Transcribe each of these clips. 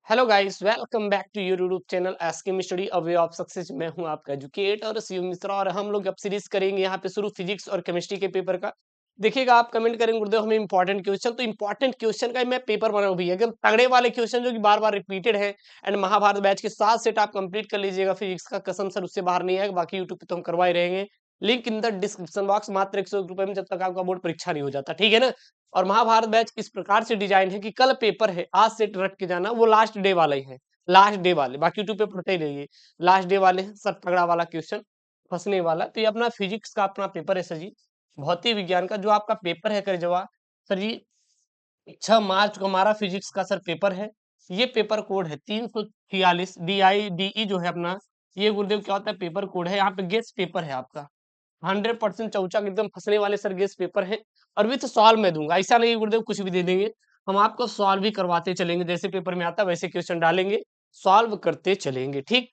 Hello guys, welcome back to your YouTube channel एस्किम study a way of success. मैं हूं आपका educator Shiv Mishra और हम लोग अब सीरीज करेंगे यहाँ पे शुरू फिजिक्स और केमिस्ट्री के पेपर का। देखिएगा, आप कमेंट करेंगे गुरुदेव हमें इंपॉर्टेंट क्वेश्चन, तो इंपॉर्टेंट क्वेश्चन का ही मैं पेपर बना हूं भैया, एकदम तगड़े वाले क्वेश्चन जो कि बार बार रिपीटेड है। एंड महाभारत बैच के 7 सेट आप कंप्लीट कर लीजिएगा फिजिक्स का, कसम सर उससे बाहर नहीं आएगा। बाकी यूट्यूब पे तो हम करवा ही रहेंगे। Link in the description box, मात्र 101 रुपए में, जब तक आपका बोर्ड परीक्षा नहीं हो जाता, ठीक है ना। और महाभारत बैच इस प्रकार से डिजाइन है कि कल पेपर है, आज से रट के जाना, वो लास्ट डे वाला ही है। लास्ट डे वाले, बाकी यूट्यूब पे पढ़ते ही रहिए। लास्ट डे वाले हैं सर, तगड़ा वाला क्वेश्चन, फंसने वाला। तो ये अपना फिजिक्स का अपना पेपर है सर जी, भौतिक विज्ञान का जो आपका पेपर है कर जवाब सर जी। 6 मार्च को हमारा फिजिक्स का सर पेपर है। ये पेपर कोड है 346 DIDE जो है अपना। ये गुरुदेव क्या होता है, पेपर कोड है। यहाँ पे गेस पेपर है आपका 100% चौचा एकदम फंसने वाले सर गेस पेपर है। और विथ सॉल्व मैं दूंगा, ऐसा नहीं गुरुदेव कुछ भी दे देंगे, हम आपको सॉल्व भी करवाते चलेंगे। जैसे पेपर में आता है वैसे क्वेश्चन डालेंगे, सॉल्व करते चलेंगे, ठीक।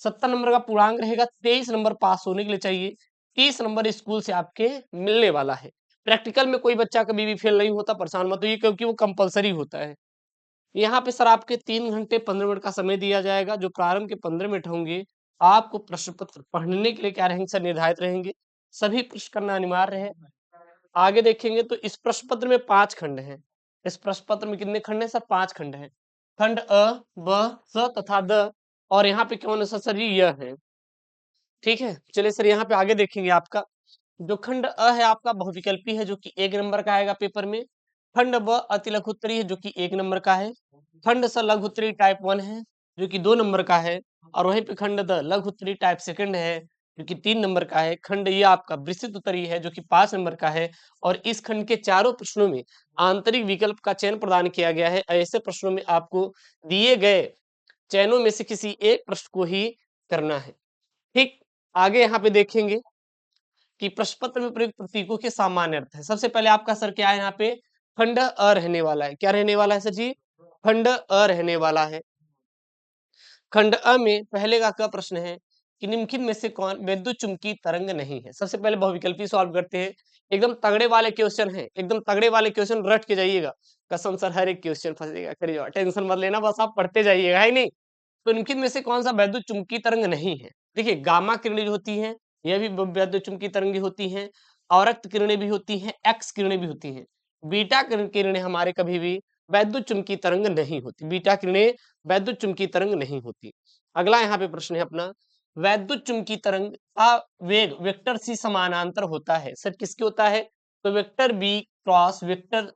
70 नंबर का पूर्णांक रहेगा, 23 नंबर पास होने के लिए चाहिए, 30 नंबर स्कूल से आपके मिलने वाला है। प्रैक्टिकल में कोई बच्चा कभी भी फेल नहीं होता, परेशान मत होइए, क्योंकि वो कंपलसरी होता है। यहाँ पे सर आपके 3 घंटे 15 मिनट का समय दिया जाएगा। जो प्रारंभ के 15 मिनट होंगे, आपको प्रश्न पत्र पढ़ने के लिए क्या रहेंगे सर, निर्धारित रहेंगे। सभी प्रश्न करना अनिवार्य है। आगे देखेंगे तो इस प्रश्न पत्र में 5 खंड हैं। इस प्रश्न पत्र में कितने खंड हैं सर, 5 खंड हैं। खंड अ, ब, स तथा द। और यहाँ पे कौन सा सर, यह है, ठीक है। चलिए सर यहाँ पे आगे देखेंगे। आपका जो खंड अ है आपका बहुविकल्पी है, जो कि 1 नंबर का आएगा पेपर में। खंड ब अति लघुत्तरी है, जो कि 1 नंबर का है। खंड स लघुत्तरी टाइप 1 है, जो कि 2 नंबर का है। और वहीं पे खंड द लघुत्तरी टाइप सेकंड है, जो कि 3 नंबर का है। खंड ये आपका विस्तृत उत्तरी है, जो कि 5 नंबर का है। और इस खंड के चारों प्रश्नों में आंतरिक विकल्प का चयन प्रदान किया गया है। ऐसे प्रश्नों में आपको दिए गए चयनों में से किसी एक प्रश्न को ही करना है, ठीक। आगे यहाँ पे देखेंगे कि प्रश्न पत्र में प्रयुक्त प्रतीकों के सामान्य अर्थ है। सबसे पहले आपका सर क्या है, यहाँ पे खंड अ रहने वाला है। क्या रहने वाला है सर जी, खंड अ रहने वाला है। खंड अ में पहले का प्रश्न है कि निम्नलिखित में से कौन वैद्युत चुंबकीय तरंग नहीं है। सबसे पहले बहुविकल्पी सॉल्व करते हैं। एकदम तगड़े वाले क्वेश्चन है, एकदम तगड़े वाले क्वेश्चन रट के जाइएगा, कसम सर हर एक क्वेश्चन फंसेगा, करिए टेंशन मत लेना, बस आप पढ़ते जाइएगा, है नहीं। तो निम्नलिखित में से कौन सा वैद्युत चुंबकीय तरंग नहीं है। देखिए, गामा किरणें जो होती हैं, यह भी वैद्युत चुंबकीय तरंग होती हैं। औरक्त किरणें भी होती हैं, एक्स किरणें भी होती हैं। बीटा किरणें हमारे कभी भी वैद्युत चुंबकीय तरंग नहीं होती। बीटा किरणें वैद्युत चुंबकीय तरंग नहीं होती। अगला यहाँ पे प्रश्न है अपना, वैद्युत चुंबकीय तरंग का वेग वेक्टर सी समानांतर होता है। सर किसके होता है, तो vector B cross vector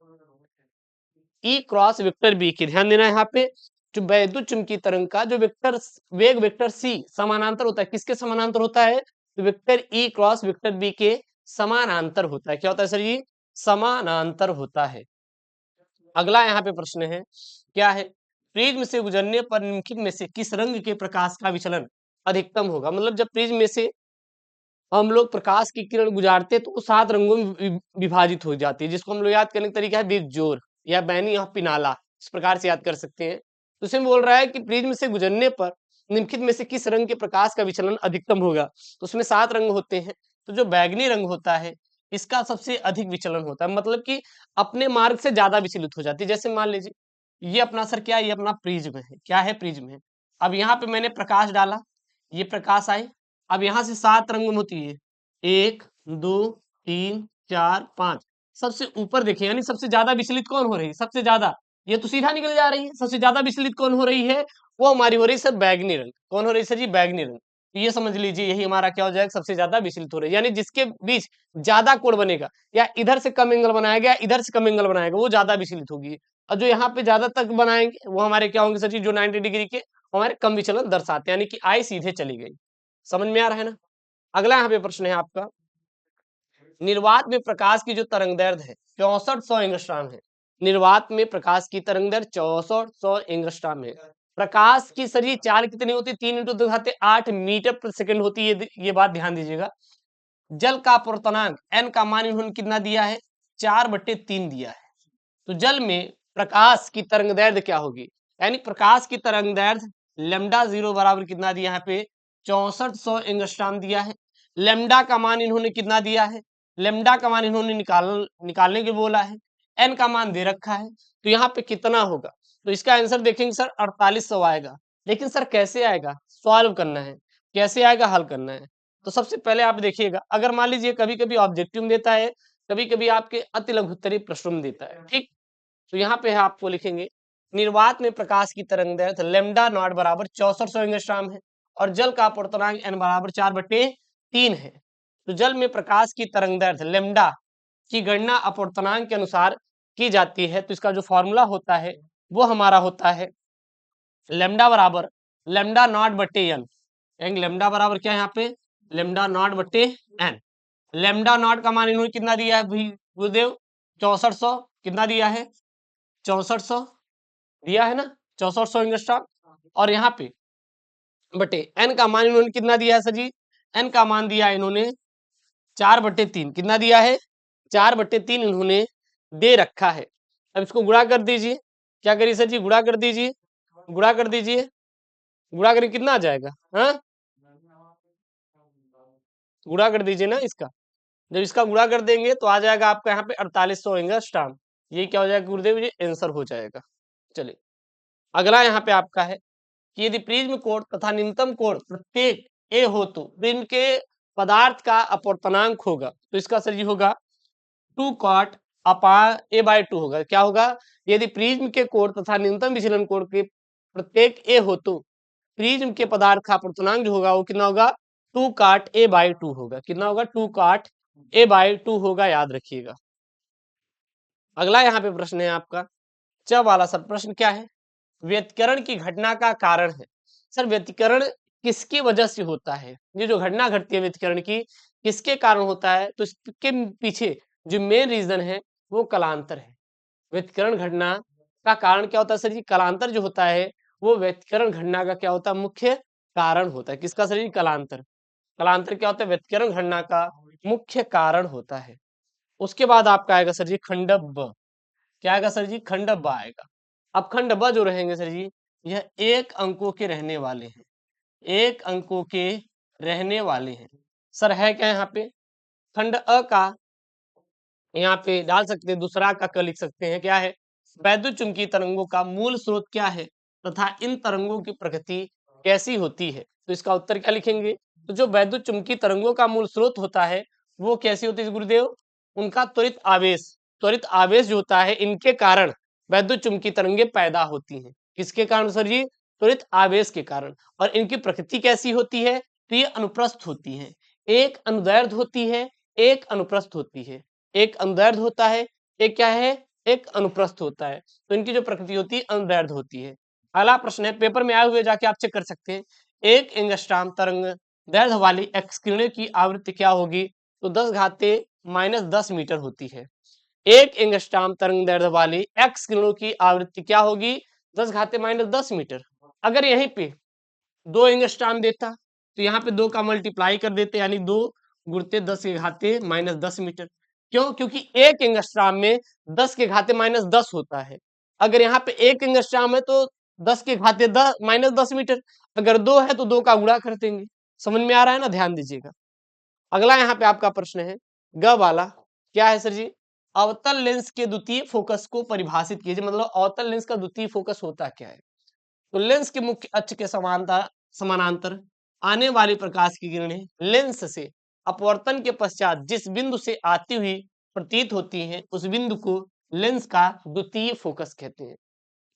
E cross vector B की। ध्यान देना यहाँ पे, जो वैद्युत चुंबकीय तरंग का जो वेक्टर वेग वेक्टर सी समानांतर होता है, किसके समानांतर होता है, तो vector E cross vector B के समानांतर होता है। क्या होता है सर जी, समानांतर होता है। अगला यहाँ पे प्रश्न है, क्या है, प्रिज्म से गुजरने पर निम्नलिखित में से किस रंग के प्रकाश का विचलन अधिकतम होगा। मतलब जब प्रिज्म में से हम लोग प्रकाश की किरण गुजारते हैं तो वो 7 रंगों में विभाजित हो जाती है, जिसको हम लोग याद करने का तरीका है बेजोर या बैनी या पिनाला, इस प्रकार से याद कर सकते हैं। तो इसमें बोल रहा है कि प्रिज्म से गुजरने पर निम्नलिखित में से किस रंग के प्रकाश का विचलन अधिकतम होगा। तो उसमें 7 रंग होते हैं, तो जो बैगनी रंग होता है इसका सबसे अधिक विचलन होता है, मतलब कि अपने मार्ग से ज्यादा विचलित हो जाती है। जैसे मान लीजिए ये अपना सर क्या है, ये अपना प्रिज्म है, क्या है, प्रिज्म है। अब यहाँ पे मैंने प्रकाश डाला, ये प्रकाश आए। अब यहाँ से 7 रंग होती है, 1 2 3 4 5। सबसे ऊपर देखिए, यानी सबसे ज्यादा विचलित कौन हो रही है, सबसे ज्यादा, ये तो सीधा निकल जा रही है। सबसे ज्यादा विचलित कौन हो रही है, वो हमारी हो रही है सर बैगनी रंग। कौन हो रही है सर जी, बैगनी रंग। तो ये समझ लीजिए यही हमारा क्या हो जाएगा, सबसे ज्यादा विचलित हो रही है। यानी जिसके बीच ज्यादा कोण बनेगा, या इधर से कम एंगल बनाया गया, इधर से कम एंगल बनाएगा, वो ज्यादा विचलित होगी। और जो यहाँ पे ज्यादा तक बनाएंगे वो हमारे क्या होंगे सर जी, जो 90 डिग्री के हमारे कम विचलन दर्शाते हैं, यानी कि आई सीधे चली गई। समझ में आ रहा है ना। अगला यहाँ पे प्रश्न है आपका, निर्वात में प्रकाश की जो तरंग दैर्ध्य है 6400 एंगस्ट्रॉम है। निर्वात में प्रकाश की तरंग दैर्ध्य 6400 एंगस्ट्रॉम है। प्रकाश की सर ये चाल कितनी होती है, 3 इंटू 2 घाते 8 मीटर प्रति सेकंड होती है। ये बात ध्यान दीजिएगा। जल का अपवर्तनांक n का मान इन्होंने कितना दिया है, 4/3 दिया है। तो जल में प्रकाश की तरंग दैर्ध्य क्या होगी, यानी प्रकाश की तरंग दैर्ध्य लेमडा 0 बराबर कितना दिया यहाँ पे, 6400 एंगस्ट्रॉम दिया है। लेमडा का मान इन्होंने कितना दिया है, लेमडा का मान इन्होंने निकालने के बोला है। एन का मान दे रखा है, तो यहाँ पे कितना होगा, तो इसका आंसर देखेंगे सर 4800 आएगा। लेकिन सर कैसे आएगा, सॉल्व करना है, कैसे आएगा, हल करना है। तो सबसे पहले आप देखिएगा, अगर मान लीजिए कभी कभी ऑब्जेक्टिव में देता है, कभी कभी आपके अति लघुत्तरीय प्रश्न में देता है, ठीक। तो यहाँ पे आपको लिखेंगे निर्वात में प्रकाश की तरंग दैर्घ्य लैम्डा नॉट बराबर 6400 एंगस्ट्रॉम है और जल का अपवर्तनांक n बराबर 4/3 है। तो जल में प्रकाश की तरंग दैर्घ्य लैम्डा की गणना अपवर्तनांक के अनुसार की जाती है। तो इसका जो फॉर्मूला होता है वो हमारा होता है लैम्डा बराबर लैम्डा नॉट बटे एन। लैम्डा बराबर क्या है यहाँ पे, लैम्डा नॉट बटे एन। लैम्डा नॉट का मान इन्होंने कितना दिया है भाई गुरुदेव, 6400। कितना दिया है, 6400 दिया है ना, 6400 एंगस्ट्रॉम। और यहाँ पे बटे एन का मान इन्होंने कितना दिया है सर जी, एन का मान दिया है इन्होंने 4/3। कितना दिया है, 4/3 इन्होंने दे रखा है। अब इसको गुणा कर दीजिए, क्या करिए सर जी, गुणा कर दीजिए, गुणा कर दीजिए, गुणा करें कितना आ जाएगा, हाँ गुणा कर दीजिए ना इसका। जब इसका गुणा कर देंगे तो आ जाएगा आपका यहाँ पे 4800 एंगस्ट्रॉम। ये क्या हो जाएगा गुरुदेव, ये आंसर हो जाएगा। चलिए अगला यहाँ पे आपका है कि यदि प्रिज्म कोण तथा न्यूनतम कोण प्रत्येक ए हो तो प्रिज्म के पदार्थ का अपवर्तनांक होगा। तो इसका सर जी होगा 2 cot अपान a/2 होगा। क्या होगा, यदि प्रिज्म के कोण तथा न्यूनतम विचलन कोण के प्रत्येक ए हो तो प्रिज्म के पदार्थ का अपवर्तनांक जो होगा वो कितना होगा, 2 cot a/2 होगा। कितना होगा, 2 cot a/2 होगा, याद रखिएगा। अगला यहाँ पे प्रश्न है आपका च वाला सब प्रश्न क्या है, व्यतिकरण की घटना का कारण है। सर व्यतिकरण किसकी वजह से होता है, ये जो घटना घटती है व्यतिकरण की किसके कारण होता है, तो इसके पीछे जो मेन रीजन है वो कलांतर है। व्यतिकरण घटना का कारण क्या होता है सर जी, कलांतर जो होता है वो व्यतिकरण घटना का क्या होता है, मुख्य कारण होता है। किसका सर जी, कलांतर। कलांतर क्या होता है, व्यतिकरण घटना का मुख्य कारण होता है। उसके बाद आपका आएगा सर जी खंड ब। क्या आएगा सर जी, खंड ब आएगा। अब खंड ब जो रहेंगे सर जी, यह एक अंकों के रहने वाले हैं, एक अंकों के रहने वाले हैं। सर है क्या यहाँ पे, खंड अ का यहाँ पे डाल सकते हैं, दूसरा का लिख सकते हैं, क्या है, वैद्युत चुंबकीय तरंगों का मूल स्रोत क्या है तथा इन तरंगों की प्रकृति कैसी होती है। तो इसका उत्तर क्या लिखेंगे, तो जो वैद्युत चुंबकीय तरंगों का मूल स्रोत होता है वो कैसी होती है गुरुदेव, उनका त्वरित आवेश, त्वरित आवेश जो होता है इनके कारण वैद्युत चुंबकीय तरंगे पैदा होती हैं। किसके कारण सर जी, त्वरित आवेश के कारण। और इनकी प्रकृति कैसी होती है, तो ये अनुप्रस्थ होती है, एक अनुदैर्ध्य होती है, एक अनुप्रस्थ होती है। एक अनुदैर्ध्य होता है, एक क्या है, एक अनुप्रस्थ होता है। तो इनकी जो प्रकृति होती है अनुदैर्ध्य होती है। अगला प्रश्न है, पेपर में आए हुए जाके आप चेक कर सकते हैं, एक एंगस्ट्रॉम तरंग दैर्ध्य वाली एक्स किरणों की आवृत्ति क्या होगी, तो 10⁻−10 मीटर होती है। एक एंगस्ट्रॉम तरंग दैर्ध्य वाली एक्स किरणों की आवृत्ति क्या होगी, 10⁻−10 मीटर। अगर यहीं पे 2 एंगस्ट्रॉम देता तो यहाँ पे 2 का मल्टीप्लाई कर देते, यानी 2 गुणित 10⁻−10 मीटर। क्यों, क्योंकि एक एंगस्ट्रॉम में 10⁻−10 होता है। अगर यहाँ पे एक एंगस्ट्रॉम है तो 10⁻−10 मीटर, अगर 2 है तो 2 का गुणा कर देंगे। समझ में आ रहा है ना, ध्यान दीजिएगा। अगला यहाँ पे आपका प्रश्न है ग वाला, क्या है सर जी, अवतल लेंस के द्वितीय फोकस को परिभाषित कीजिए। मतलब अवतल लेंस का द्वितीय फोकस होता क्या है, तो लेंस के मुख्य अक्ष के समानांतर आने वाली प्रकाश की किरणें लेंस से अपवर्तन के पश्चात जिस बिंदु से आती हुई प्रतीत होती हैं उस बिंदु को लेंस का द्वितीय फोकस कहते हैं।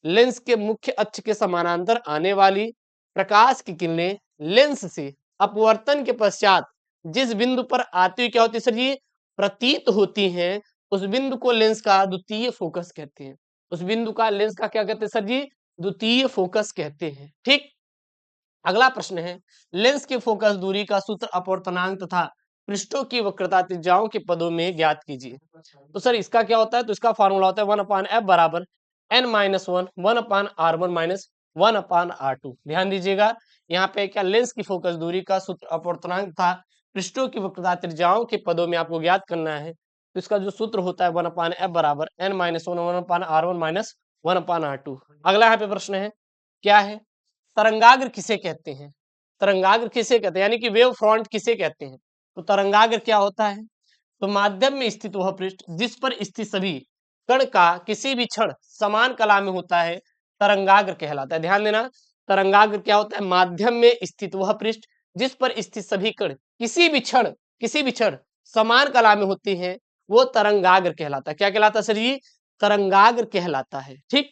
लेंस के मुख्य अक्ष के समानांतर आने वाली प्रकाश की किरणें लेंस से अपवर्तन के पश्चात जिस बिंदु पर आती हुई क्या होती है सर जी, प्रतीत होती हैं, उस बिंदु को लेंस का द्वितीय फोकस कहते हैं। उस बिंदु का लेंस का क्या कहते हैं सर जी, द्वितीय फोकस कहते हैं। ठीक, अगला प्रश्न है, लेंस के फोकस दूरी का सूत्र अपवर्तनांक तथा पृष्ठों की वक्रता त्रिज्याओं के पदों में ज्ञात कीजिए। तो सर इसका क्या होता है, तो इसका फॉर्मूला होता है 1/f बराबर n-1 1/r1-1/r2। ध्यान दीजिएगा, यहाँ पे क्या लेंस की फोकस दूरी का सूत्र अपवर्तनांक तथा पृष्ठों की वक्रता त्रिज्याओं के पदों में आपको ज्ञात करना है। तो इसका जो सूत्र होता है 1/f बराबर n-1 1/r1-1/r2। अगला यहाँ पे प्रश्न है, क्या है, तरंगाग्र किसे कहते हैं, तरंगाग्र किसे कहते हैं, यानी कि वेव फ्रंट किसे कहते हैं। तो तरंगाग्र क्या होता है, तो माध्यम में स्थित वह पृष्ठ जिस पर स्थित सभी कण का किसी भी क्षण समान कला में होता है तरंगाग्र कहलाता है। ध्यान देना, तरंगाग्र क्या होता है? माध्यम में स्थित वह पृष्ठ जिस पर स्थित सभी कण किसी भी क्षण समान कला में होती हैं, वो तरंगाग्र कहलाता है। क्या कहलाता है सर जी? तरंगाग्र कहलाता है। ठीक,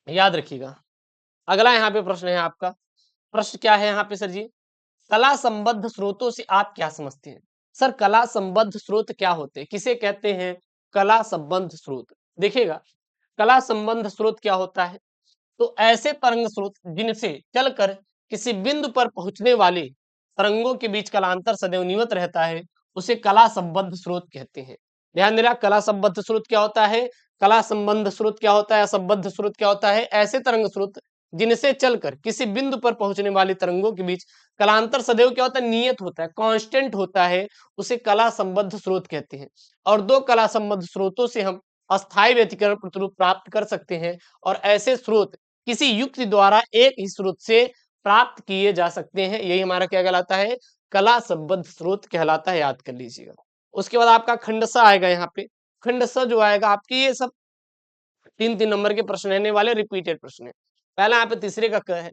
याद रखिएगा। अगला यहाँ पे प्रश्न है आपका। प्रश्न क्या है यहाँ पे सर जी? कला संबद्ध स्रोतों से आप क्या समझते हैं? सर कला संबद्ध स्रोत क्या होते हैं? किसे कहते हैं कला संबद्ध स्रोत? देखिएगा, कला संबंध स्रोत क्या होता है? तो ऐसे तरंग स्रोत जिनसे चलकर किसी बिंदु पर पहुंचने वाले तरंगों के बीच कलांतर सदैव नियमित रहता है, उसे कला संबद्ध स्रोत कहते हैं। ध्यान देना, कला संबद्ध स्रोत क्या होता है? कला संबंध स्रोत क्या होता है? असंबद्ध स्रोत क्या होता है? ऐसे तरंग स्रोत जिनसे चलकर किसी बिंदु पर पहुंचने वाली तरंगों के बीच कलांतर सदैव क्या होता है? नियत होता है, कांस्टेंट होता है, उसे कला संबद्ध स्रोत कहते हैं। और दो कला संबद्ध स्रोतों से हम अस्थायी व्यतिकरण प्रतिरूप प्राप्त कर सकते हैं, और ऐसे स्रोत किसी युक्ति द्वारा एक ही स्रोत से प्राप्त किए जा सकते हैं। यही हमारा क्या कहलाता है? कला संबद्ध स्रोत कहलाता है। याद कर लीजिएगा। उसके बाद आपका खंडसा आएगा। यहाँ पे खंडसा जो आएगा आपके, ये सब 3-3 नंबर के प्रश्न रहने वाले, रिपीटेड प्रश्न है। पहला यहाँ पे तीसरे का क है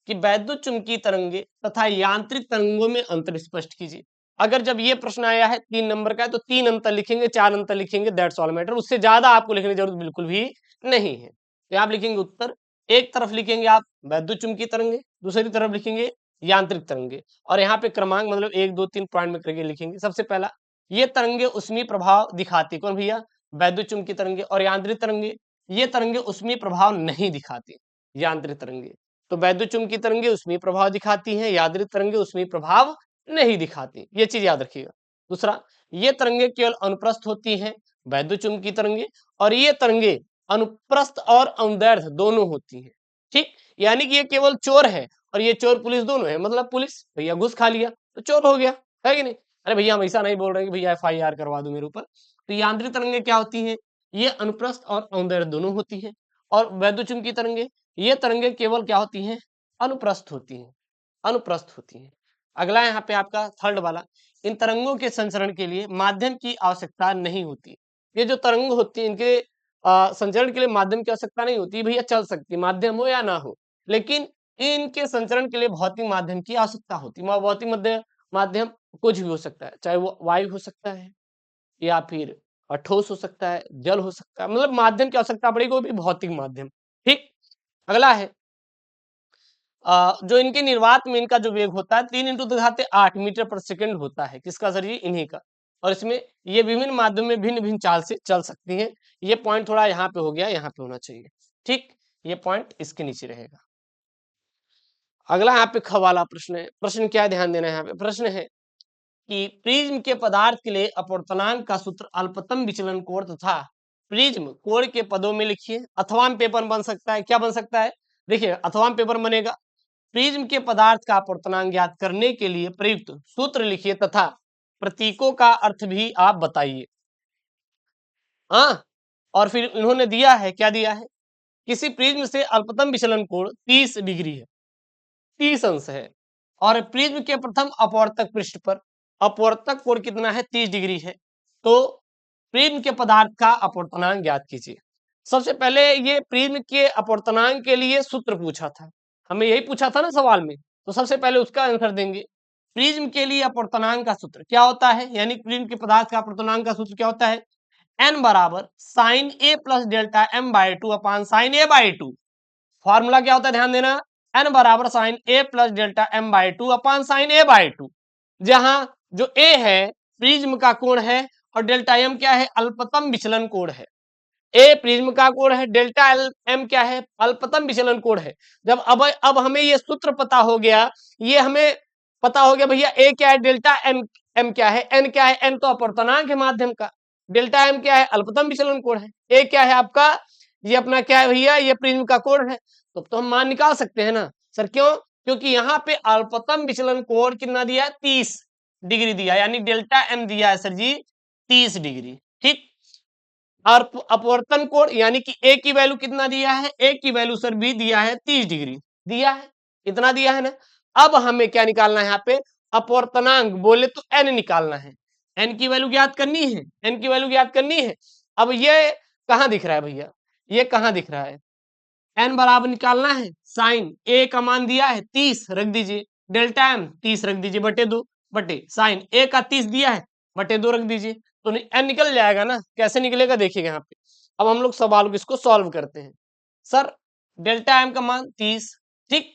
कि वैद्युत चुंबकीय तरंगे तथा यांत्रिक तरंगों में अंतर स्पष्ट कीजिए। अगर जब ये प्रश्न आया है 3 नंबर का है, तो 3 अंतर लिखेंगे, 4 अंतर लिखेंगे, दैट्स ऑल मैटर। उससे ज्यादा आपको लिखने की जरूरत बिल्कुल भी नहीं है। तो आप लिखेंगे उत्तर, एक तरफ लिखेंगे आप वैद्युत चुंबकीय तरंगे, दूसरी तरफ लिखेंगे यांत्रिक तरंगे, और यहाँ पे क्रमांक मतलब 1 2 3 पॉइंट में करके लिखेंगे। सबसे पहला, ये तरंगे उष्मीय प्रभाव दिखाती, कौन भैया? वैद्युत चुंबकीय तरंगे। और यांत्रिक तरंगे, ये तरंगे उष्मीय प्रभाव नहीं दिखाती, यांत्रिक तरंगे। तो वैद्युत चुंबकीय तरंगे उष्मीय प्रभाव दिखाती हैं, यांत्रिक तरंगे उष्मीय प्रभाव नहीं दिखाती। ये चीज याद रखिएगा। दूसरा, ये तरंगे केवल अनुप्रस्थ होती हैं, वैद्युत चुंबकीय तरंगे, और ये तरंगे अनुप्रस्थ और अनुदैर्ध्य दोनों होती हैं। ठीक, यानी कि ये केवल चोर है और ये चोर पुलिस दोनों है। मतलब पुलिस भैया घुस खा लिया तो चोर हो गया, है कि नहीं? अरे भैया हम ऐसा नहीं बोल रहे कि भैया FIR करवा दो मेरे ऊपर। तो यांत्रिक तरंगे क्या होती हैं? ये अनुप्रस्थ और अनुदैर्ध्य दोनों होती हैं। और वैद्युत चुंबकीय तरंगे, ये तरंगे केवल क्या होती हैं? अनुप्रस्थ होती हैं, अनुप्रस्थ होती हैं। अगला यहाँ पे आपका थर्ड वाला, इन तरंगों के संचरण के लिए माध्यम की आवश्यकता नहीं होती। ये जो तरंग होती है, इनके संचरण के लिए माध्यम की आवश्यकता नहीं होती। भैया चल सकती, माध्यम हो या ना हो, लेकिन इनके संचरण के लिए भौतिक माध्यम की आवश्यकता होती है। भौतिक माध्यम कुछ भी हो सकता है, चाहे वो वायु हो सकता है, या फिर ठोस हो सकता है, जल हो सकता है, मतलब माध्यम की आवश्यकता पड़ेगी, वो भी भौतिक माध्यम। ठीक, अगला है जो इनके निर्वात में इनका जो वेग होता है 3 × 10⁸ मीटर पर सेकंड होता है। किसका सर? जी इन्हीं का। और इसमें ये विभिन्न माध्यम में भिन्न भिन्न चाल से चल सकती हैं। ये पॉइंट थोड़ा यहाँ पे हो गया, यहाँ पे होना चाहिए। ठीक, ये पॉइंट इसके नीचे रहेगा। अगला यहाँ पे ख वाला प्रश्न है। प्रश्न क्या है? ध्यान देना है। यहाँ पे प्रश्न है कि प्रिज्म के पदार्थ के लिए अपवर्तनांक का सूत्र अल्पतम विचलन कोण तथा प्रिज्म कोण के पदों में लिखिए। अथवा पेपर बन सकता है, क्या बन सकता है? देखिए, अथवा पेपर बनेगा, प्रिज्म के पदार्थ का अपवर्तनांक ज्ञात करने के लिए प्रयुक्त सूत्र लिखिए तथा प्रतीकों का अर्थ भी आप बताइए। हाँ, और फिर इन्होंने दिया है, क्या दिया है? किसी प्रिज्म से अल्पतम विचलन कोण 30 डिग्री है, 30 अंश है, और प्रिज्म के प्रथम अपवर्तक पृष्ठ पर अपवर्तक कोण कितना है? 30 डिग्री है। तो प्रिज्म के पदार्थ का अपवर्तनांक ज्ञात कीजिए। सबसे पहले ये प्रिज्म के अपवर्तनांक के लिए सूत्र पूछा था, हमें यही पूछा था ना सवाल में, तो सबसे पहले उसका आंसर देंगे। प्रिज्म के लिए अपवर्तनांक का सूत्र क्या होता है? यानी प्रिज्म के पदार्थ का अपवर्तनांक का सूत्र क्या होता है? n बराबर sine A plus delta m by 2 upon sine A by 2। Formula क्या होता है? ध्यान देना, n बराबर sine A plus delta m by 2 upon sine A by 2, जहां जो a है प्रिज्म का कोण है, और डेल्टा m क्या है? अल्पतम विचलन कोण है। ए प्रिज्म का कोण है, डेल्टा m क्या है? अल्पतम विचलन कोण है। जब अब हमें ये सूत्र पता हो गया, ये हमें पता हो गया भैया a क्या है, डेल्टा m क्या है, n क्या है? n तो अपवर्तनांक है माध्यम का, डेल्टा m क्या है? अल्पतम विचलन कोण है, a क्या है आपका? ये अपना क्या है भैया? ये प्रिज्म का कोण है। तो हम मान निकाल सकते हैं ना सर। क्यों? क्योंकि यहाँ पे अल्पतम विचलन कोण कितना दिया है? 30 डिग्री दिया, यानी डेल्टा m दिया है सर जी 30 डिग्री। ठीक, और अपवर्तन कोण यानी कि a की वैल्यू कितना दिया है? a की वैल्यू सर भी दिया है 30 डिग्री दिया है, इतना दिया है ना। अब हमें क्या निकालना है? यहाँ पे अपवर्तनांक बोले तो n निकालना है, n की वैल्यू ज्ञात करनी है, n की वैल्यू ज्ञात करनी है। अब ये कहाँ दिख रहा है भैया? ये कहाँ दिख रहा है? एन बराबर निकालना है साइन ए का मान दिया है 30 रख दीजिए, डेल्टा एम 30 रख दीजिए बटे 2 बटे साइन ए का 30 दिया है बटे 2 रख दीजिए, तो एन निकल जाएगा ना। कैसे निकलेगा देखिएगा यहाँ पे। अब हम लोग सवाल को इसको सॉल्व करते हैं। सर डेल्टा एम का मान 30, ठीक,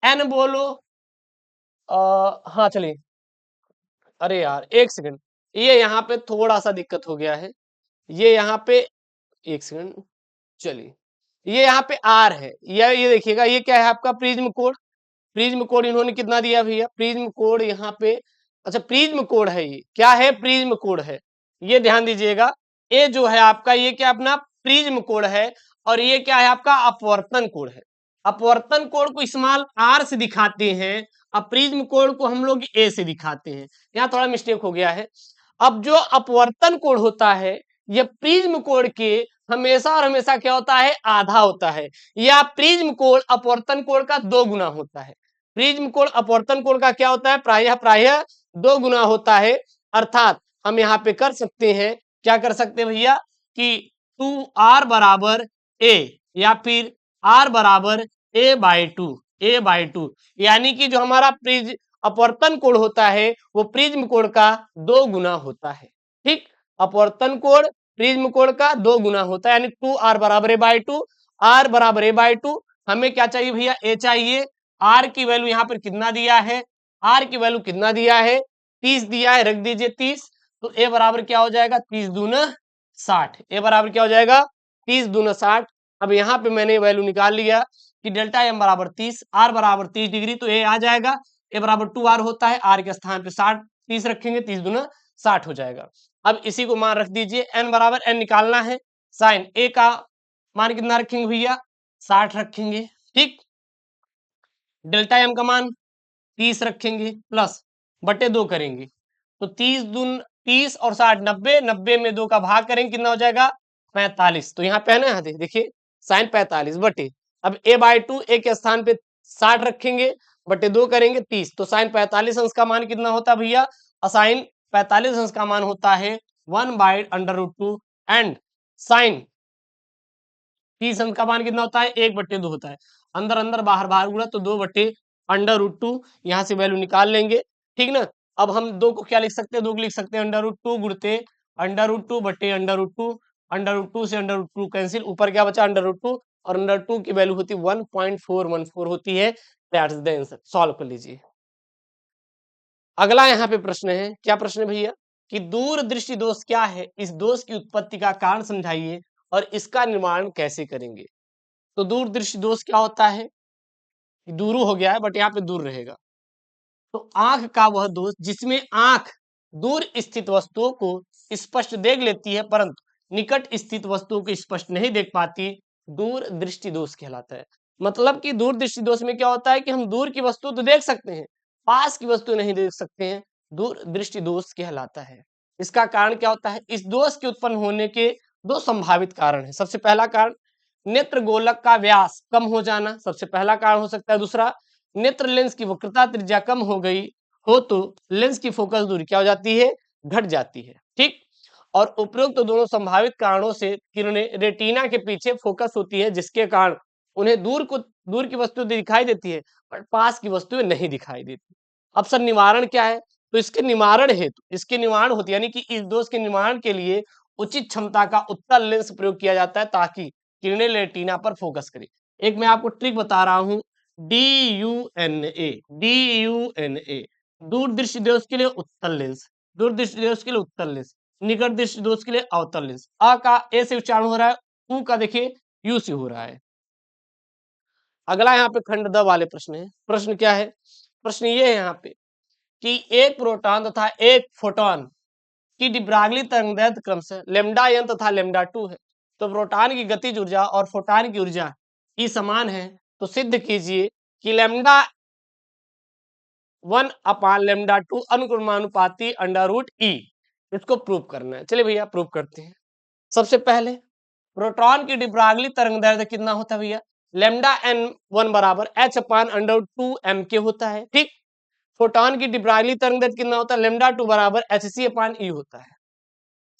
एन बोलो हाँ चलिए, अरे यार एक सेकंड, ये यहाँ पे थोड़ा सा दिक्कत हो गया है। ये यहाँ पे एक सेकंड, चलिए ये यहाँ पे आर है, ये देखिएगा, ये क्या है आपका प्रिज्म कोड। प्रिज्म कोड इन्होंने कितना दिया भैया, प्रिज्म कोड यहाँ पे, अच्छा प्रिज्म कोड है, ये क्या है, प्रिज्म कोड है। ये ध्यान दीजिएगा, ये जो है आपका, ये क्या अपना प्रिज्म कोड है, और ये क्या है आपका अपवर्तन कोड है। अपवर्तन कोड को इस्तेमाल आर से दिखाते हैं, अब प्रिज्म कोड को हम लोग ए से दिखाते हैं। यहाँ थोड़ा मिस्टेक हो गया है। अब जो अपवर्तन कोड होता है, ये प्रिज्म कोड के हमेशा और हमेशा क्या होता है, आधा होता है, या प्रिज्म कोड अपवर्तन कोड का 2 गुना होता है। प्रिज्म कोड अपवर्तन कोड का क्या होता है, प्रायः प्रायः 2 गुना होता है। अर्थात हम यहाँ पे कर सकते हैं, क्या कर सकते हैं भैया, कि 2r बराबर a, या फिर r बराबर a/2, यानी कि जो हमारा प्रिज्म अपवर्तन कोण होता है वो प्रिज्म कोण का 2 गुना होता है। ठीक, अपवर्तन कोण प्रिज्म कोण का 2 गुना होता है, यानी 2r बराबर a/2, r बराबर a/2। हमें क्या चाहिए भैया, a चाहिए। r की वैल्यू यहाँ पर कितना दिया है, r की वैल्यू कितना दिया है, 30 दिया है, रख दीजिए 30। तो a बराबर क्या हो जाएगा, 30 दूना 60। a बराबर क्या हो जाएगा, 30 दूना 60। अब यहाँ पे मैंने वैल्यू निकाल लिया कि डेल्टा एम बराबर 30, आर बराबर 30 डिग्री, तो ए आ जाएगा। ए बराबर 2r होता है, आर के स्थान पे 60 30 रखेंगे, 30 दूना 60 हो जाएगा। अब इसी को मान रख दीजिए, एन बराबर एन निकालना है, साइन ए का मान कितना रखेंगे भैया, 60 रखेंगे। ठीक, डेल्टा एम का मान 30 रखेंगे, प्लस बटे 2 करेंगे, तो 30 दून 30 और 60 90, 90 में 2 का भाग करेंगे, कितना हो जाएगा 45। तो यहाँ पे है ना, यहाँ देखिए साइन 45 बटे, अब a/2 ए के स्थान पे 60 रखेंगे, बटे 2 करेंगे 30, तो साइन 45 अंश का मान कितना होता है भैया, साइन 45 अंश का मान होता है 1/√2, एंड साइन 30 अंश का मान कितना होता है, 1/2 होता है। अंदर अंदर बाहर बाहर गुणा, तो 2/√2, यहाँ से वैल्यू निकाल लेंगे। ठीक ना, अब हम 2 को क्या लिख सकते हैं, 2 को लिख सकते हैं √2 गुणते √2 बटे √2, √2 से √2 कैंसिल, ऊपर क्या बचा √2, और √2 की वैल्यू होती है 1.414 होती है। That's the answer. सॉल्व कर लीजिए। अगला यहाँ पे प्रश्न है, क्या प्रश्न है भैया, कि दूरदृष्टि दोष क्या है, इस दोष की उत्पत्ति का कारण समझाइए और इसका निर्माण कैसे करेंगे। तो दूरदृष्टि दोष क्या होता है, दूरू हो गया है बट यहाँ पे दूर रहेगा। तो आंख का वह दोष जिसमें आंख दूर स्थित वस्तुओं को स्पष्ट देख लेती है परंतु निकट स्थित वस्तुओं को स्पष्ट नहीं देख पाती, दूर दृष्टि दोष कहलाता है। मतलब कि दूर दृष्टि दोष में क्या होता है कि हम दूर की वस्तु तो देख सकते हैं, पास की वस्तु नहीं देख सकते हैं, दूर दृष्टि दोष कहलाता है। इसका कारण क्या होता है, इस दोष के उत्पन्न होने के 2 संभावित कारण है। सबसे पहला कारण नेत्र गोलक का व्यास कम हो जाना, सबसे पहला कारण हो सकता है। दूसरा, नेत्र लेंस की वक्रता त्रिज्या कम हो गई हो तो लेंस की फोकस दूरी क्या हो जाती है, घट जाती है। ठीक, और उपरोक्त तो दोनों संभावित कारणों से किरणें रेटिना के पीछे फोकस होती है, जिसके कारण उन्हें दूर की वस्तु दिखाई देती है पर पास की वस्तुएं नहीं दिखाई देती। अब सर निवारण क्या है, तो इसके निवारण हेतु, इसके निवारण होती यानी कि इस दोष के निवारण के लिए उचित क्षमता का उत्तल लेंस प्रयोग किया जाता है ताकि किरणें रेटिना पर फोकस करे। एक मैं आपको ट्रिक बता रहा हूं, DUNA, दूरदृष्टि दोष के लिए उत्तल लेंस, दूरदृष्टि दोष के लिए उत्तल लेंस, निकट दृष्टि दोष के लिए अवतल लेंस। अ का ए से उच्चारण हो रहा है, उ का देखिए यू से हो रहा है। अगला यहाँ पे खंड द वाले प्रश्न है। प्रश्न क्या है, प्रश्न ये है यहाँ पे कि एक प्रोटॉन तथा एक फोटोन की डिब्रागली तरंगदैर्घ्य क्रमशः लेमडा n तथा लेमडा 2 है, तो प्रोटॉन की गतिज ऊर्जा और फोटॉन की ऊर्जा ई समान है, तो सिद्ध कीजिए कि लेमडा 1 अपान लेमडा 2 अनुक्रमानुपाती √E। इसको प्रूव करना है। चलिए भैया प्रूव करते हैं। सबसे पहले प्रोटॉन की डिब्रागली तरंगदैर्घ्य कितना होता है भैया, लेमडा n1 बराबर h अपान √2 m के होता है। ठीक, फोटॉन की डिब्रागली तरंगदैर्घ्य कितना होता है, लेमडा 2 बराबर hc अपान E होता है।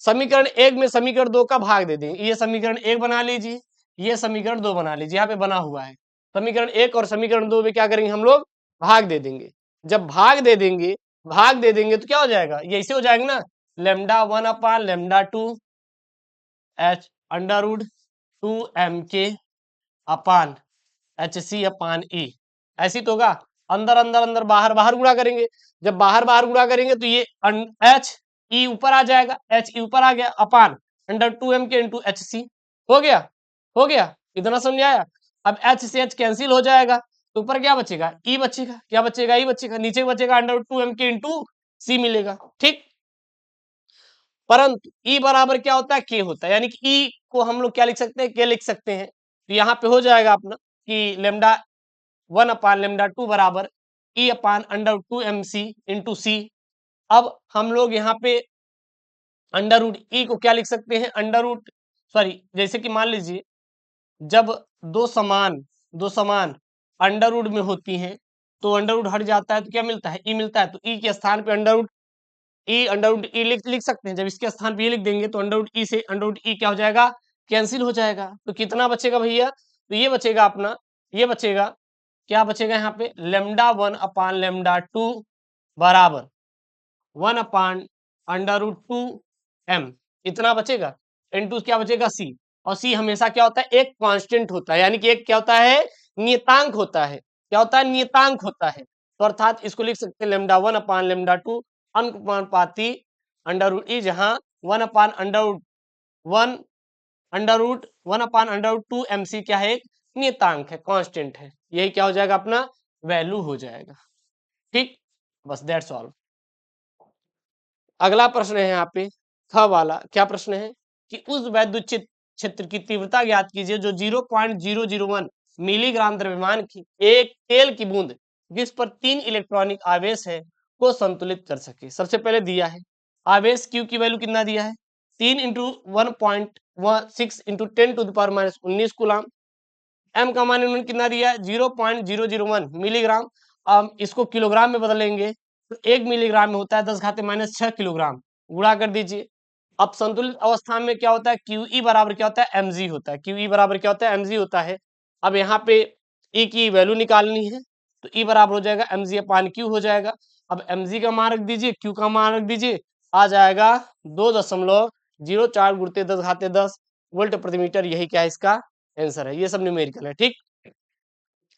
समीकरण 1 में समीकरण 2 का भाग दे दें, ये समीकरण 1 बना लीजिए, ये समीकरण 2 बना लीजिए, यहाँ पे बना हुआ है। समीकरण 1 और समीकरण 2 में क्या करेंगे हम लोग, भाग दे देंगे। जब भाग दे देंगे तो क्या हो जाएगा, ये ऐसे हो जाएगा ना, lambda 1 upon lambda 2 H under root 2 M के अपान एच सी अपान ई, ऐसी तो होगा। अंदर अंदर अंदर बाहर बाहर गुणा करेंगे, जब बाहर बाहर गुणा करेंगे तो ये एच ई ऊपर आ जाएगा, एच ई ऊपर आ गया, अपान अंडर 2m के इंटू एच सी, हो गया, हो गया, इतना समझ आया। अब एच से एच कैंसिल हो जाएगा तो ऊपर क्या बचेगा, ई बचेगा, क्या बचेगा, ई बचेगा, नीचे बचेगा अंडर 2m के इंटू सी मिलेगा, ठीक। परंतु ई बराबर क्या होता है, के होता है, यानी कि ई को हम लोग क्या लिख सकते हैं, के लिख सकते हैं। तो यहाँ पे हो जाएगा अपना कि लेमडा 1 अपान लेमडा 2 बराबर ई अपान अंडर 2mc इंटू सी। अब हम लोग यहाँ पे अंडर रूट ई को क्या लिख सकते हैं, अंडर रूट, सॉरी, जैसे कि मान लीजिए जब दो समान अंडर रूट में होती हैं तो अंडर रूट हट जाता है तो क्या मिलता है, ई मिलता है। तो ई के स्थान पे अंडर रूट ई लिख सकते हैं। जब इसके स्थान पे ये लिख देंगे तो अंडर रूट ई से अंडर रूट ई क्या हो जाएगा, कैंसिल हो जाएगा। तो कितना बचेगा भैया, तो ये बचेगा अपना, ये बचेगा, क्या बचेगा यहाँ पे, लेमडा 1 अपान लेमडा 2 बराबर 1 अपान अंडर रूट 2m, इतना बचेगा, इनटू क्या बचेगा, सी। और सी हमेशा क्या होता है, एक कांस्टेंट होता है, यानी कि एक क्या होता है, नियतांक होता है। क्या होता है, नियतांक होता है। तो अर्थात इसको लिख सकते हैं लेमडा 1 अपान लेमडा 2 अनुपाती अंडर रूट ई, जहां 1 upon under root 1 upon under root 2mc क्या है, एक नियतांक है, कांस्टेंट है। यही क्या हो जाएगा, अपना वैल्यू हो जाएगा, ठीक। बस दैट्स ऑल। अगला प्रश्न है यहाँ पे ख वाला, क्या प्रश्न है कि उस वैद्युत क्षेत्र की तीव्रता ज्ञात कीजिए जो 0.001 मिलीग्राम द्रव्यमान की एक तेल की बूंद जिस पर 3 इलेक्ट्रॉनिक आवेश है को संतुलित कर सके। सबसे पहले दिया है आवेश Q की वैल्यू कितना दिया है, 3 इंटू 1.6 इंटू 10⁻⁻19 कूलाम। m का मान इन्होंने कितना दिया है, 0.001 मिलीग्राम। अब इसको किलोग्राम में बदलेंगे तो 1 मिलीग्राम में होता है 10⁻6 किलोग्राम, गुणा कर दीजिए। अब संतुलित अवस्था में क्या होता है, QE बराबर क्या होता है, mg होता है। QE बराबर क्या होता है, mg होता है। अब यहाँ पे E की वैल्यू निकालनी है तो E बराबर हो जाएगा mg अपान Q हो जाएगा। अब mg का मान रख दीजिए, Q का मान रख दीजिए, आ जाएगा 2.04 गुणित 10⁻10 वोल्ट प्रति मीटर। यही क्या है, इसका आंसर है। ये सब न्यूमेरिकल है, ठीक।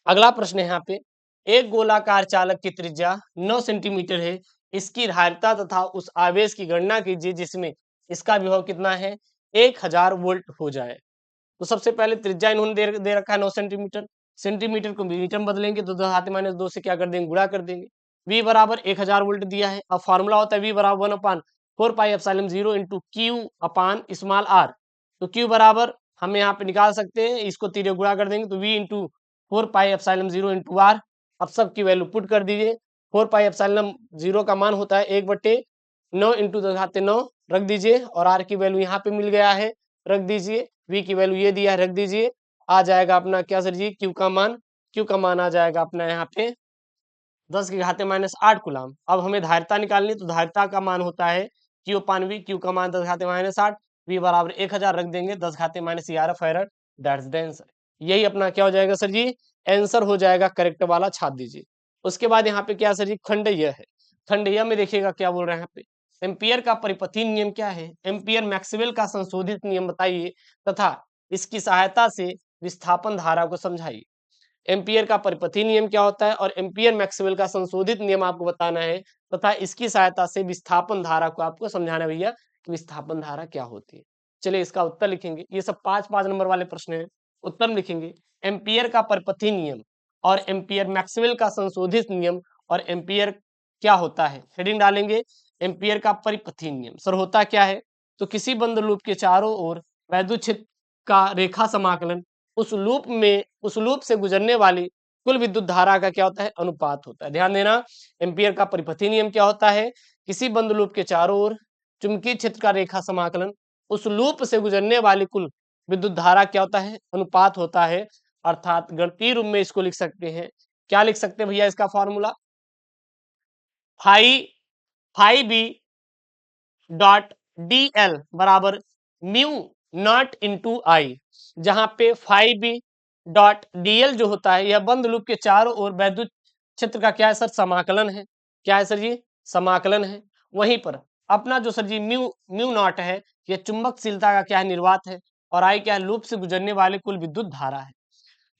अगला प्रश्न है यहाँ पे, एक गोलाकार चालक की त्रिज्या 9 सेंटीमीटर है, इसकी धारिता तथा उस आवेश की गणना कीजिए जिसमें इसका विभव कितना है, 1000 वोल्ट हो जाए। तो सबसे पहले त्रिज्या इन्होंने दे रखा है 9 सेंटीमीटर, सेंटीमीटर को मीटर में बदलेंगे तो 10⁻2 से क्या कर देंगे, गुणा कर देंगे। V बराबर 1000 वोल्ट दिया है। अब फॉर्मूला होता है V बराबर 1 upon 4πε0 into Q upon small r। तो Q बराबर हम यहाँ पे निकाल सकते हैं, इसको तीर गुणा कर देंगे तो V इंटू 4πε0 इंटू r। अब सबकी वैल्यू पुट कर दीजिए। 4πε0 का मान होता है 1/9 इंटू 10⁻9 रख दीजिए, और r की वैल्यू यहाँ पे मिल गया है, रख दीजिए। V की वैल्यू ये दिया है, रख दीजिए। आ जाएगा अपना क्या सर जी, Q का मान आ जाएगा अपना यहाँ पे 10⁻8 कुलाम। अब हमें धारिता निकालनी, तो धारिता का मान होता है Q अपान V, Q का मान 10⁻8, V बराबर 1000 रख देंगे, 10⁻11 फैरड, दैट्स द आंसर। यही अपना क्या हो जाएगा सर जी, आंसर हो जाएगा, करेक्ट वाला छाप दीजिए। उसके बाद यहाँ पे क्या सर जी, खंडय्य है। खंडय्य में देखिएगा क्या बोल रहे हैं यहाँ पे, एम्पियर का परिपथीय नियम क्या है, एम्पियर मैक्सवेल का संशोधित नियम बताइए तथा इसकी सहायता से विस्थापन धारा को समझाइए। एम्पियर का परिपथीय नियम क्या होता है और एम्पियर मैक्सवेल का संशोधित नियम आपको बताना है तथा इसकी सहायता से विस्थापन धारा को आपको समझाना है भैया कि विस्थापन धारा क्या होती है। चलिए इसका उत्तर लिखेंगे, ये सब 5-5 नंबर वाले प्रश्न हैं। उत्तर लिखेंगे, एम्पियर का परिपथीय नियम और एम्पियर मैक्सवेल का संशोधित नियम और एम्पियर क्या होता है, हेडिंग डालेंगे एम्पियर का परिपथीय नियम। सर होता क्या है, तो किसी बंद लूप के चारों ओर वैद्युत क्षेत्र का रेखा समाकलन उस लूप से गुजरने वाली कुल विद्युत धारा का क्या होता है, अनुपात होता है। ध्यान देना, एम्पियर का परिपथीय नियम क्या होता है, किसी बंद लूप के चारों ओर चुंबकीय क्षेत्र का रेखा समाकलन उस लूप से गुजरने वाली कुल विद्युत धारा क्या होता है, अनुपात होता है। अर्थात गणितीय रूप में इसको लिख सकते हैं, क्या लिख सकते हैं भैया, इसका formula phi B dot D L बराबर म्यू नॉट इंटू आई। जहां पे फाई बी डॉट डीएल जो होता है यह बंद लूप के चारों ओर वैद्युत क्षेत्र का क्या है सर, समाकलन है। क्या है सर जी, समाकलन है। वहीं पर अपना जो sir G mu mu naught है, यह चुंबकशीलता का क्या है, निर्वात है। और आई क्या है, लूप से गुजरने वाले कुल विद्युत धारा है।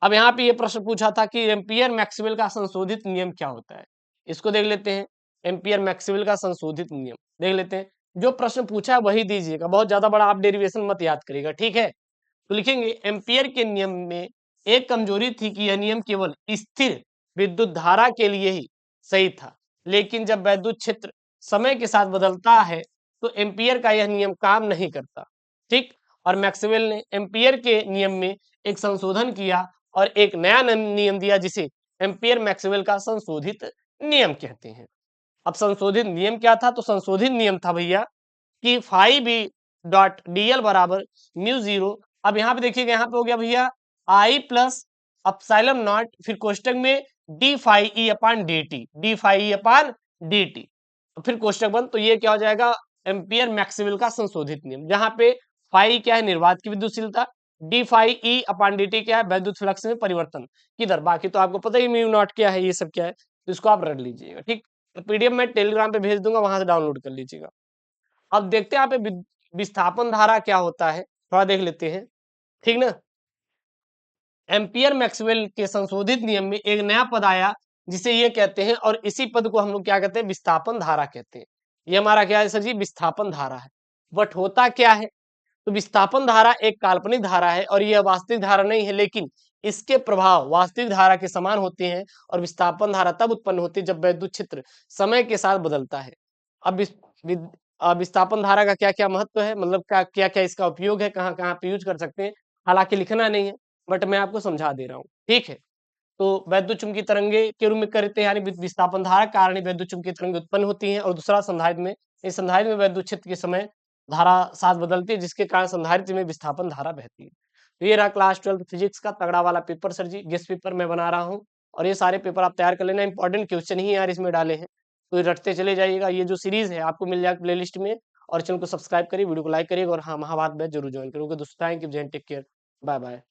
अब यहाँ पे ये प्रश्न पूछा था कि एम्पियर मैक्सवेल का संशोधित नियम क्या होता है, इसको देख लेते हैं। एम्पियर मैक्सवेल का संशोधित नियम देख लेते हैं। जो प्रश्न पूछा है वही दीजिएगा, बहुत ज्यादा बड़ा आप डेरिवेशन मत याद करिएगा, ठीक है। तो लिखेंगे एम्पियर के नियम में एक कमजोरी थी कि यह नियम केवल स्थिर विद्युत धारा के लिए ही सही था, लेकिन जब वैद्युत क्षेत्र समय के साथ बदलता है तो एम्पियर का यह नियम काम नहीं करता, ठीक। और मैक्सवेल ने एम्पियर के नियम में एक संशोधन किया और एक नया नियम दिया जिसे एम्पियर मैक्सवेल का संशोधित नियम कहते हैं। अब संशोधित नियम क्या था, तो संशोधित नियम था भैया कि फाई बी डॉट डीएल बराबर म्यू जीरो। अब यहाँ पे देखिएगा, यहाँ पे हो गया भैया आई प्लस अपसाइलम नॉट, फिर कोष्टक में d phi e upon d t, d phi e upon d t, फिर कोष्टक बंद। तो ये क्या हो जाएगा, एम्पियर मैक्सवेल का संशोधित नियम, जहां पे फाई क्या है, निर्वात की विद्युतशीलता, D phi e upon d T क्या है, वैद्युत फ्लक्स में परिवर्तन किधर। बाकी तो आपको पता ही म्यू नॉट क्या है, ये सब क्या है, तो इसको आप रट लीजिएगा, ठीक। तो पीडीएफ में टेलीग्राम पे भेज दूंगा, वहां से डाउनलोड कर लीजिएगा। अब देखते हैं यहाँ पे विस्थापन धारा क्या होता है, थोड़ा देख लेते हैं, ठीक ना। एम्पियर मैक्सवेल के संशोधित नियम में एक नया पद आया जिसे ये कहते हैं, और इसी पद को हम लोग क्या कहते हैं, विस्थापन धारा कहते हैं। ये हमारा क्या है सर जी, विस्थापन धारा है। बट होता क्या है, तो विस्थापन धारा एक काल्पनिक धारा है और यह वास्तविक धारा नहीं है, लेकिन इसके प्रभाव वास्तविक धारा के समान होते हैं। और विस्थापन धारा तब उत्पन्न होती है जब वैद्युत क्षेत्र समय के साथ बदलता है। अब विस्थापन धारा का क्या क्या महत्व है, मतलब क्या क्या इसका उपयोग है, कहाँ कहाँ पे यूज कर सकते हैं, हालांकि लिखना नहीं है, बट मैं आपको समझा दे रहा हूँ, ठीक है। तो वैद्युत चुंबकीय तरंगे के रूप में करते हैं, यानी विस्थापन धारा कारण वैद्युत चुंबकीय तरंगे उत्पन्न होती हैं। और दूसरा संधारित्र में, इस संधारित्र में वैद्युत क्षेत्र के समय धारा साथ बदलती है, जिसके कारण संधारित्र में विस्थापन धारा बहती है। तो ये रहा क्लास 12 फिजिक्स का तगड़ा वाला पेपर सर जी, गेस्ट पेपर मैं बना रहा हूँ। और ये सारे पेपर आप तैयार कर लेना, इंपॉर्टेंट क्वेश्चन ही यार इसमें डाले हैं, तो ये रटते चले जाइएगा। ये जो सीरीज है आपको मिल जाएगा प्ले लिस्ट में। और चैनल को सब्सक्राइब करिए, वीडियो को लाइक करिएगा, और हाँ, महाभारत बैच जरूर ज्वाइन करोगे। दोस्तों thank you, take care, bye bye.